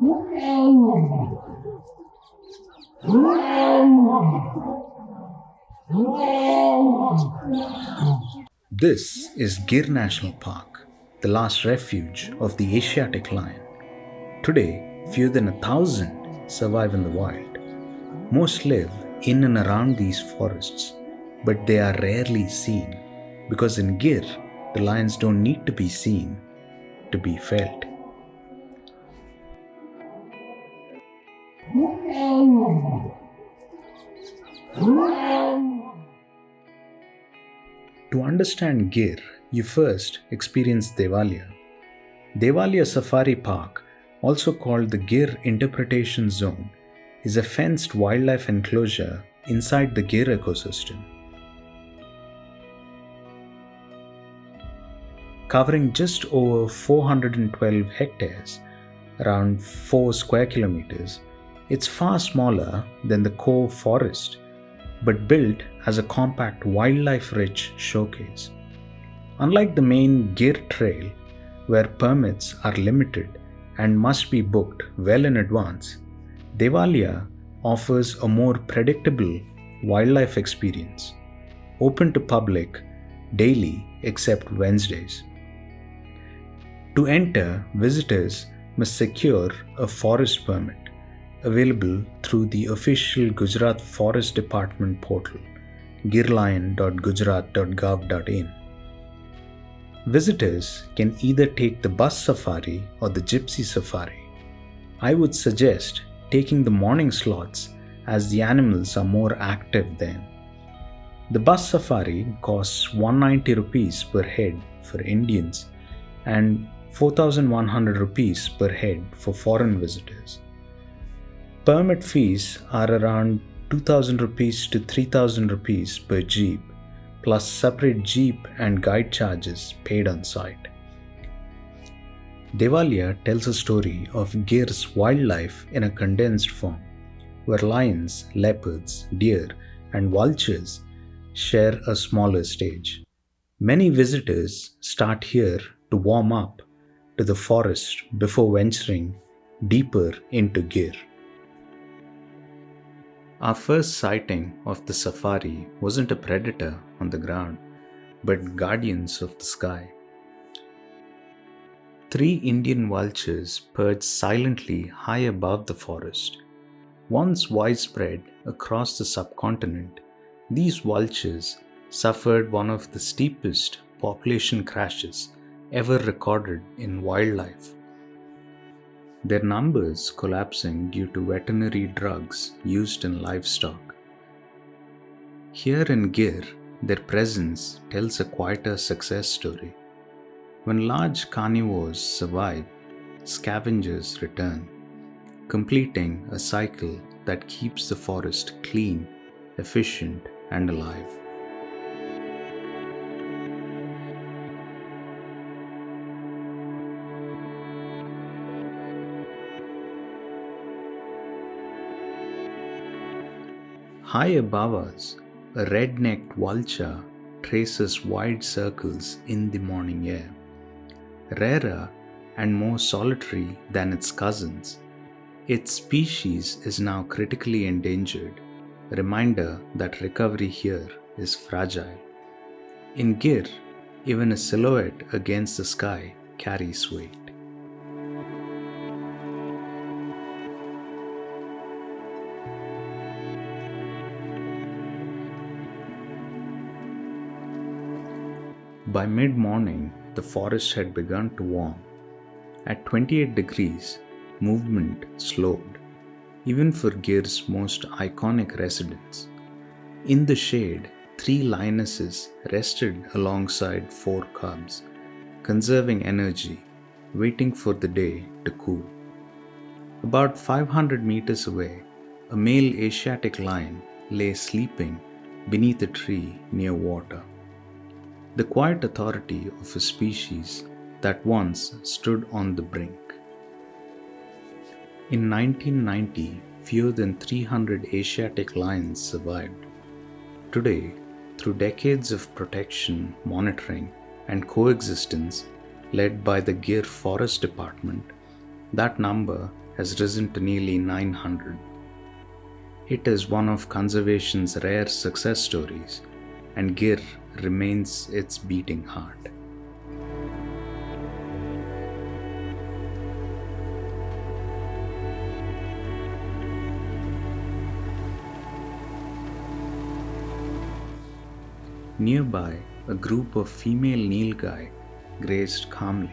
This is Gir National Park, the last refuge of the Asiatic lion. Today, fewer than 1,000 survive in the wild. Most live in and around these forests, but they are rarely seen because in Gir, the lions don't need to be seen to be felt. To understand Gir, you first experience Devaliya. Devaliya Safari Park, also called the Gir Interpretation Zone, is a fenced wildlife enclosure inside the Gir ecosystem. Covering just over 412 hectares, around 4 square kilometers, it's far smaller than the core forest, but built as a compact wildlife-rich showcase. Unlike the main Gir Trail, where permits are limited and must be booked well in advance, Devaliya offers a more predictable wildlife experience, open to public daily except Wednesdays. To enter, visitors must secure a forest permit available through the official Gujarat Forest Department portal, girlion.gujarat.gov.in. Visitors can either take the bus safari or the gypsy safari. I would suggest taking the morning slots as the animals are more active then. The bus safari costs 190 rupees per head for Indians and 4,100 rupees per head for foreign visitors. Permit fees are around 2,000 rupees to 3,000 rupees per jeep, plus separate jeep and guide charges paid on site. Devaliya tells a story of Gir's wildlife in a condensed form, where lions, leopards, deer, and vultures share a smaller stage. Many visitors start here to warm up to the forest before venturing deeper into Gir. Our first sighting of the safari wasn't a predator on the ground, but guardians of the sky. 3 Indian vultures perched silently high above the forest. Once widespread across the subcontinent, these vultures suffered one of the steepest population crashes ever recorded in wildlife. Their numbers collapsing due to veterinary drugs used in livestock. Here in Gir, their presence tells a quieter success story. When large carnivores survive, scavengers return, completing a cycle that keeps the forest clean, efficient, and alive. High above us, a red-necked vulture traces wide circles in the morning air. Rarer and more solitary than its cousins, its species is now critically endangered, a reminder that recovery here is fragile. In Gir, even a silhouette against the sky carries weight. By mid-morning, the forest had begun to warm. At 28 degrees, movement slowed, even for Gir's most iconic residents. In the shade, 3 lionesses rested alongside 4 cubs, conserving energy, waiting for the day to cool. About 500 meters away, a male Asiatic lion lay sleeping beneath a tree near water. The quiet authority of a species that once stood on the brink. In 1990, fewer than 300 Asiatic lions survived. Today, through decades of protection, monitoring, and coexistence led by the Gir Forest Department, that number has risen to nearly 900. It is one of conservation's rare success stories, and Gir remains its beating heart. Nearby, a group of female Nilgai grazed calmly,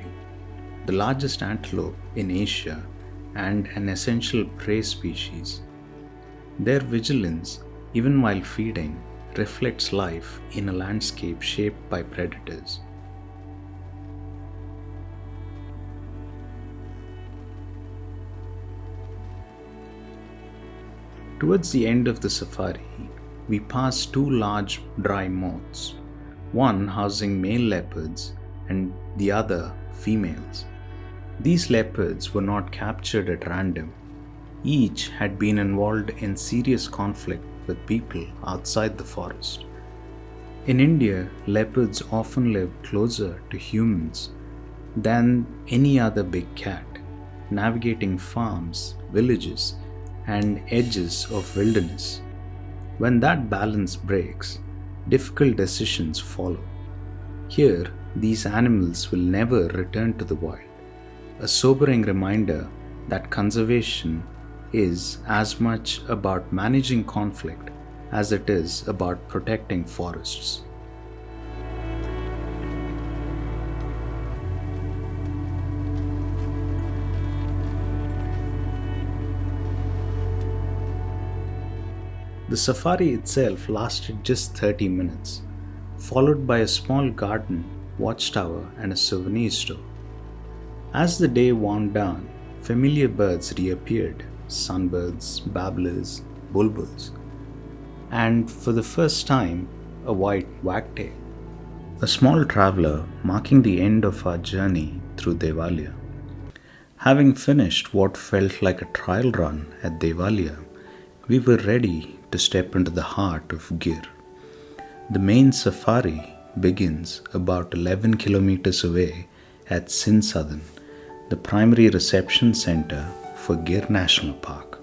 the largest antelope in Asia and an essential prey species. Their vigilance, even while feeding, reflects life in a landscape shaped by predators. Towards the end of the safari, we pass two large dry moats, one housing male leopards and the other females. These leopards were not captured at random. Each had been involved in serious conflict with people outside the forest. In India, leopards often live closer to humans than any other big cat, navigating farms, villages, and edges of wilderness. When that balance breaks, difficult decisions follow. Here, these animals will never return to the wild, a sobering reminder that conservation is as much about managing conflict as it is about protecting forests. The safari itself lasted just 30 minutes, followed by a small garden, watchtower, and a souvenir store. As the day wound down, familiar birds reappeared: sunbirds, babblers, bulbuls, and for the first time, a white wagtail. A small traveler marking the end of our journey through Devaliya. Having finished what felt like a trial run at Devaliya, we were ready to step into the heart of Gir. The main safari begins about 11 kilometers away at Sinsadan, the primary reception center for Gir National Park.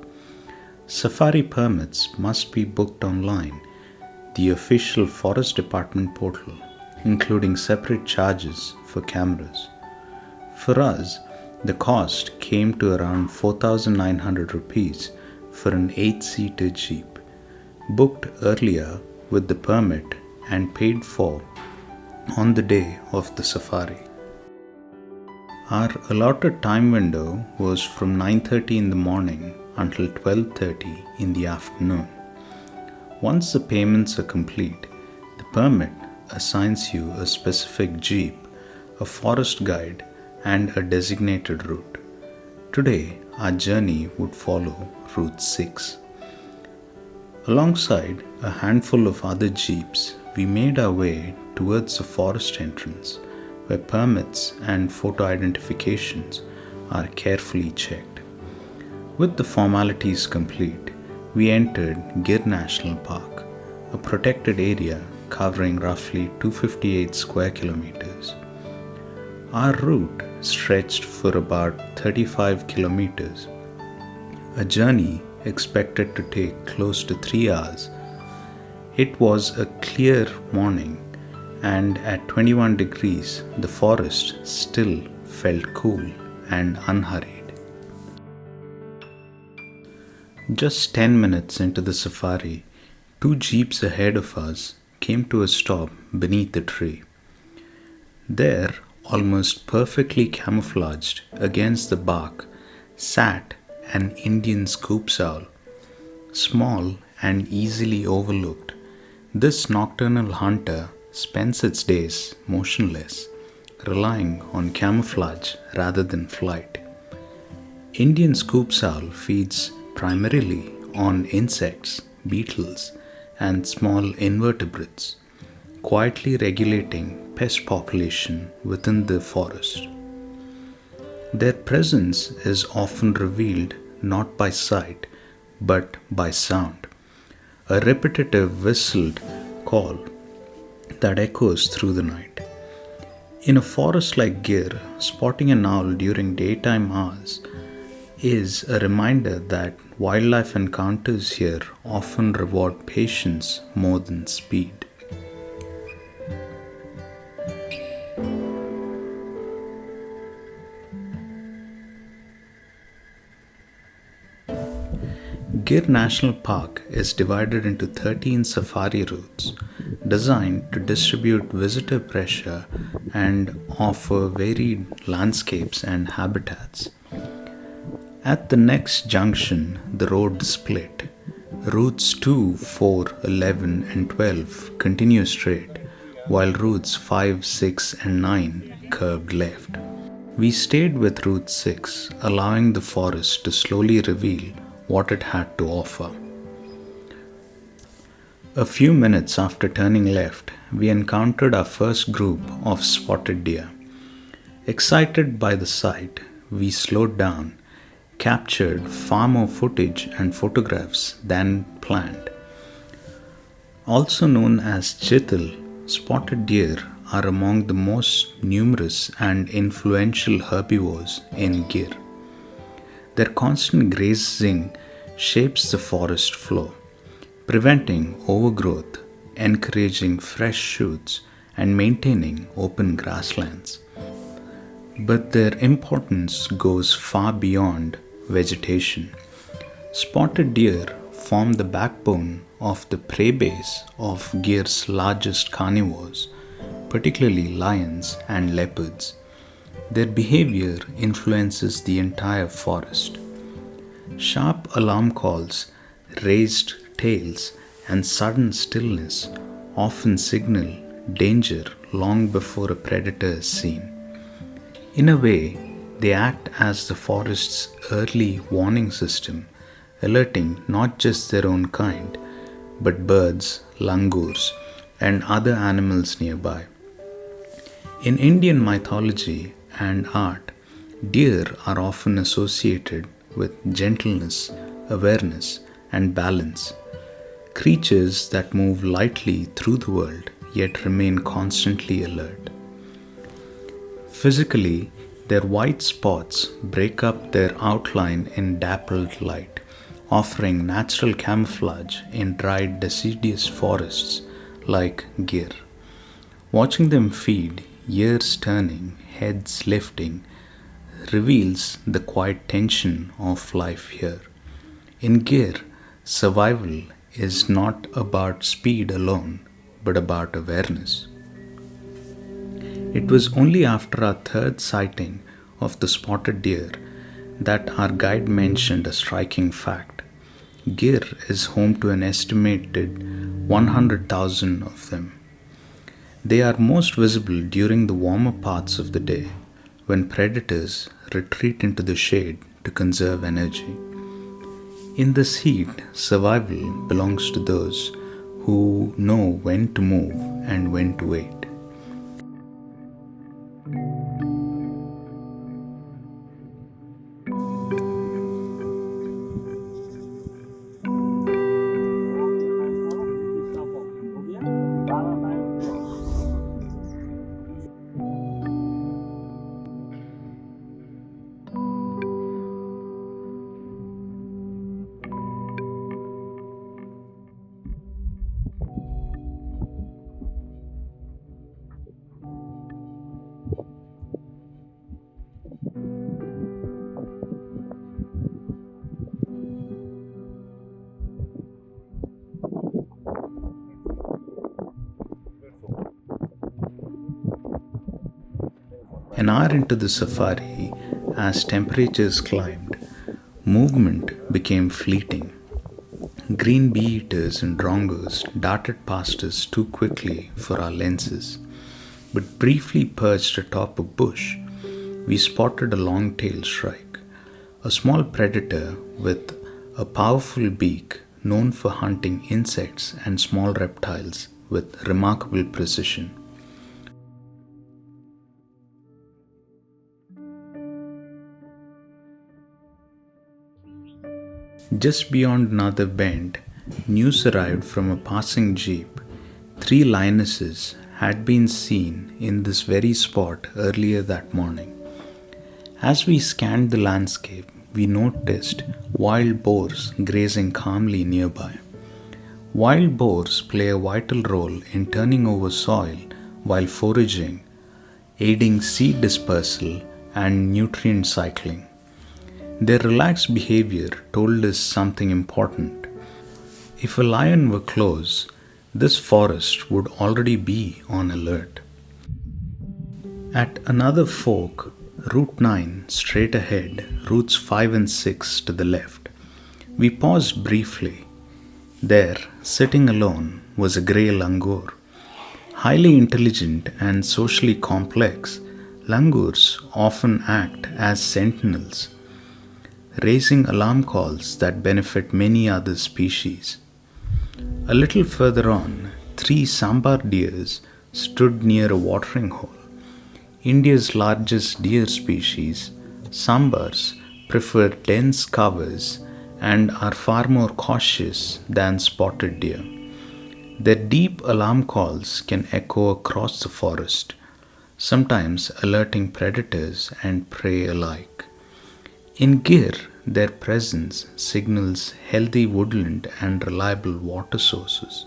Safari permits must be booked online, the official Forest Department portal, including separate charges for cameras. For us, the cost came to around 4,900 rupees for an 8-seater jeep, booked earlier with the permit and paid for on the day of the safari. Our allotted time window was from 9:30 in the morning until 12:30 in the afternoon. Once the payments are complete, the permit assigns you a specific jeep, a forest guide, and a designated route. Today, our journey would follow Route 6. Alongside a handful of other jeeps, we made our way towards the forest entrance, where permits and photo identifications are carefully checked. With the formalities complete, we entered Gir National Park, a protected area covering roughly 258 square kilometers. Our route stretched for about 35 kilometers, a journey expected to take close to 3 hours. It was a clear morning, and at 21 degrees, the forest still felt cool and unhurried. Just 10 minutes into the safari, two jeeps ahead of us came to a stop beneath a tree. There, almost perfectly camouflaged against the bark, sat an Indian scoop owl. Small and easily overlooked, this nocturnal hunter spends its days motionless, relying on camouflage rather than flight. Indian scoop owl feeds primarily on insects, beetles, and small invertebrates, quietly regulating pest population within the forest. Their presence is often revealed not by sight but by sound, a repetitive whistled call that echoes through the night. In a forest like Gir, spotting an owl during daytime hours is a reminder that wildlife encounters here often reward patience more than speed. Gir National Park is divided into 13 safari routes designed to distribute visitor pressure and offer varied landscapes and habitats. At the next junction, the road split. Routes 2, 4, 11, and 12 continue straight, while routes 5, 6, and 9 curved left. We stayed with Route 6, allowing the forest to slowly reveal what it had to offer. A few minutes after turning left, we encountered our first group of spotted deer. Excited by the sight, we slowed down, captured far more footage and photographs than planned. Also known as Chital, spotted deer are among the most numerous and influential herbivores in Gir. Their constant grazing shapes the forest floor, preventing overgrowth, encouraging fresh shoots, and maintaining open grasslands. But their importance goes far beyond vegetation. Spotted deer form the backbone of the prey base of Gir's largest carnivores, particularly lions and leopards. Their behavior influences the entire forest. Sharp alarm calls, raised tails, and sudden stillness often signal danger long before a predator is seen. In a way, they act as the forest's early warning system, alerting not just their own kind, but birds, langurs, and other animals nearby. In Indian mythology and art, deer are often associated with gentleness, awareness, and balance. Creatures that move lightly through the world yet remain constantly alert. Physically, their white spots break up their outline in dappled light, offering natural camouflage in dry, deciduous forests like Gir. Watching them feed, ears turning, heads lifting, reveals the quiet tension of life here. In Gir, survival is not about speed alone, but about awareness. It was only after our third sighting of the spotted deer that our guide mentioned a striking fact. Gir is home to an estimated 100,000 of them. They are most visible during the warmer parts of the day, when predators retreat into the shade to conserve energy. In this heat, survival belongs to those who know when to move and when to wait. An hour into the safari, as temperatures climbed, movement became fleeting. Green bee-eaters and drongos darted past us too quickly for our lenses, but briefly perched atop a bush, we spotted a long-tailed shrike, a small predator with a powerful beak known for hunting insects and small reptiles with remarkable precision. Just beyond another bend, news arrived from a passing jeep. 3 lionesses had been seen in this very spot earlier that morning. As we scanned the landscape, we noticed wild boars grazing calmly nearby. Wild boars play a vital role in turning over soil while foraging, aiding seed dispersal and nutrient cycling. Their relaxed behavior told us something important. If a lion were close, this forest would already be on alert. At another fork, Route 9 straight ahead, routes 5 and 6 to the left. We paused briefly. There, sitting alone, was a grey langur. Highly intelligent and socially complex, langurs often act as sentinels, raising alarm calls that benefit many other species. A little further on, 3 sambar deers stood near a watering hole. India's largest deer species, sambars prefer dense covers and are far more cautious than spotted deer. Their deep alarm calls can echo across the forest, sometimes alerting predators and prey alike. In Gir, their presence signals healthy woodland and reliable water sources.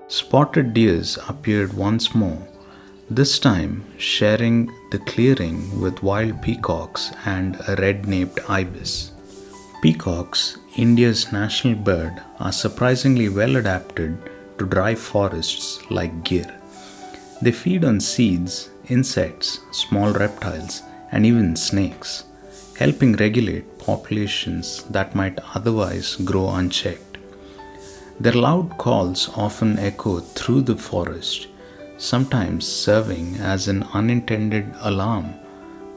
Spotted deers appeared once more, this time sharing the clearing with wild peacocks and a red-naped ibis. Peacocks, India's national bird, are surprisingly well adapted to dry forests like Gir. They feed on seeds, insects, small reptiles, and even snakes, helping regulate populations that might otherwise grow unchecked. Their loud calls often echo through the forest, sometimes serving as an unintended alarm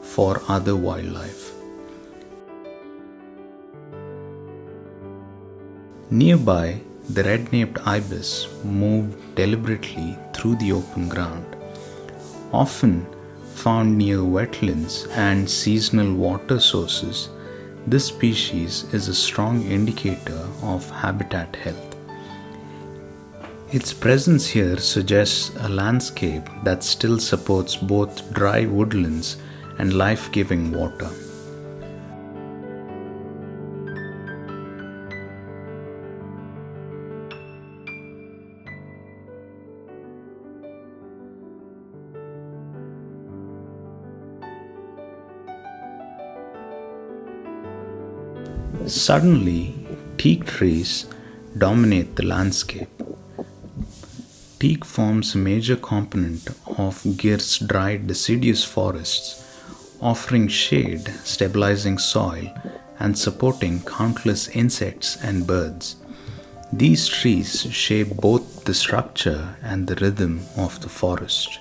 for other wildlife. Nearby, the red-naped ibis moved deliberately through the open ground. Often found near wetlands and seasonal water sources, this species is a strong indicator of habitat health. Its presence here suggests a landscape that still supports both dry woodlands and life-giving water. Suddenly, teak trees dominate the landscape. Teak forms a major component of Gir's dry deciduous forests, offering shade, stabilizing soil, and supporting countless insects and birds. These trees shape both the structure and the rhythm of the forest.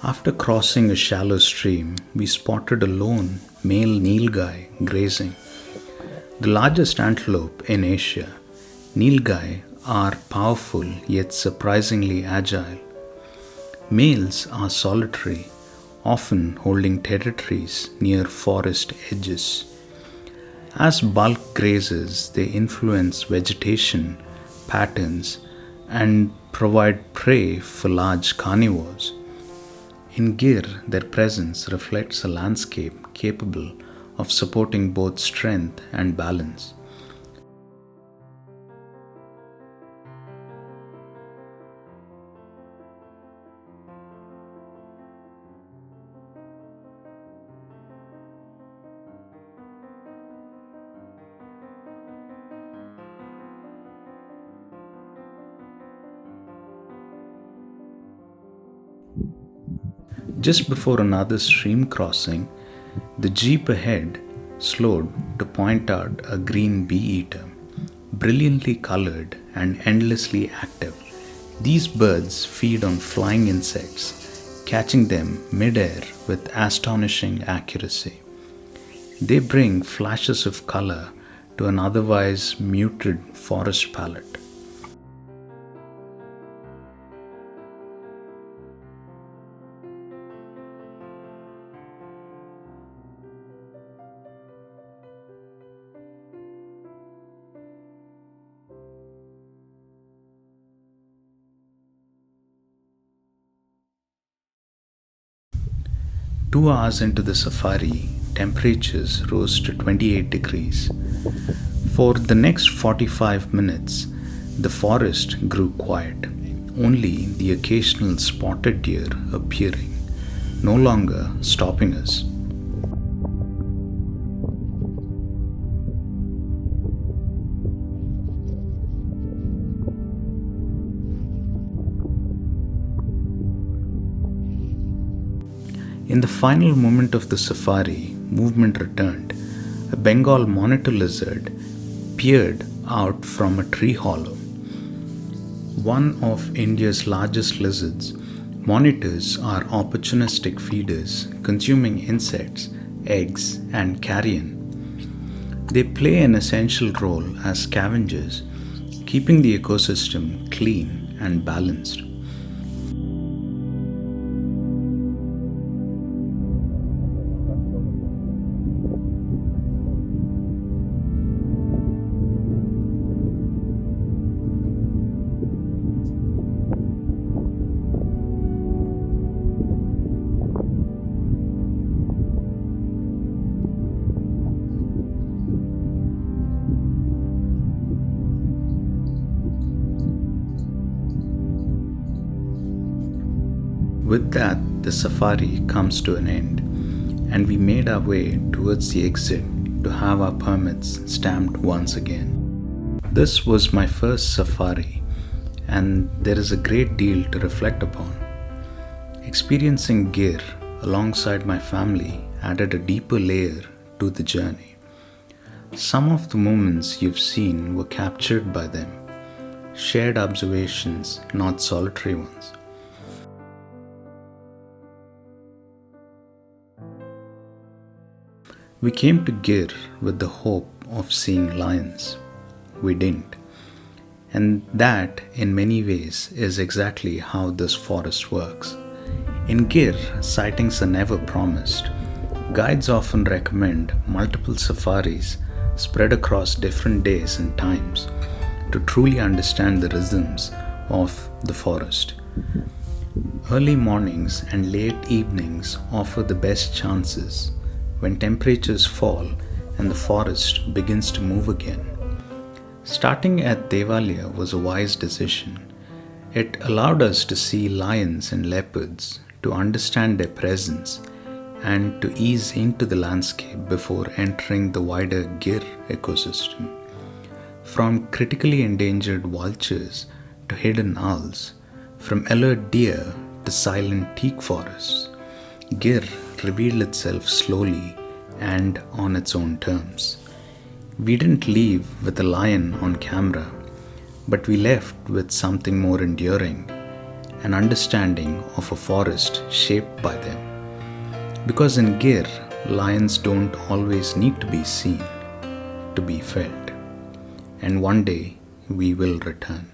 After crossing a shallow stream, we spotted a lone male Nilgai grazing. The largest antelope in Asia, Nilgai are powerful yet surprisingly agile. Males are solitary, often holding territories near forest edges. As bulk grazers, they influence vegetation patterns and provide prey for large carnivores. In Gir, their presence reflects a landscape capable of supporting both strength and balance. Just before another stream crossing, the jeep ahead slowed to point out a green bee-eater, brilliantly colored and endlessly active. These birds feed on flying insects, catching them mid-air with astonishing accuracy. They bring flashes of color to an otherwise muted forest palette. 2 hours into the safari, temperatures rose to 28 degrees. For the next 45 minutes, the forest grew quiet, only the occasional spotted deer appearing, no longer stopping us. In the final moment of the safari, movement returned. A Bengal monitor lizard peered out from a tree hollow. One of India's largest lizards, monitors are opportunistic feeders consuming insects, eggs, and carrion. They play an essential role as scavengers, keeping the ecosystem clean and balanced. With that, the safari comes to an end, and we made our way towards the exit to have our permits stamped once again. This was my first safari, and there is a great deal to reflect upon. Experiencing Gir alongside my family added a deeper layer to the journey. Some of the moments you've seen were captured by them, shared observations, not solitary ones. We came to Gir with the hope of seeing lions. We didn't. And that, in many ways, is exactly how this forest works. In Gir, sightings are never promised. Guides often recommend multiple safaris spread across different days and times to truly understand the rhythms of the forest. Early mornings and late evenings offer the best chances when temperatures fall and the forest begins to move again. Starting at Devaliya was a wise decision. It allowed us to see lions and leopards, to understand their presence, and to ease into the landscape before entering the wider Gir ecosystem. From critically endangered vultures to hidden owls, from alert deer to silent teak forests, Gir revealed itself slowly and on its own terms. We didn't leave with a lion on camera, but we left with something more enduring, an understanding of a forest shaped by them. Because in Gir, lions don't always need to be seen to be felt, and one day we will return.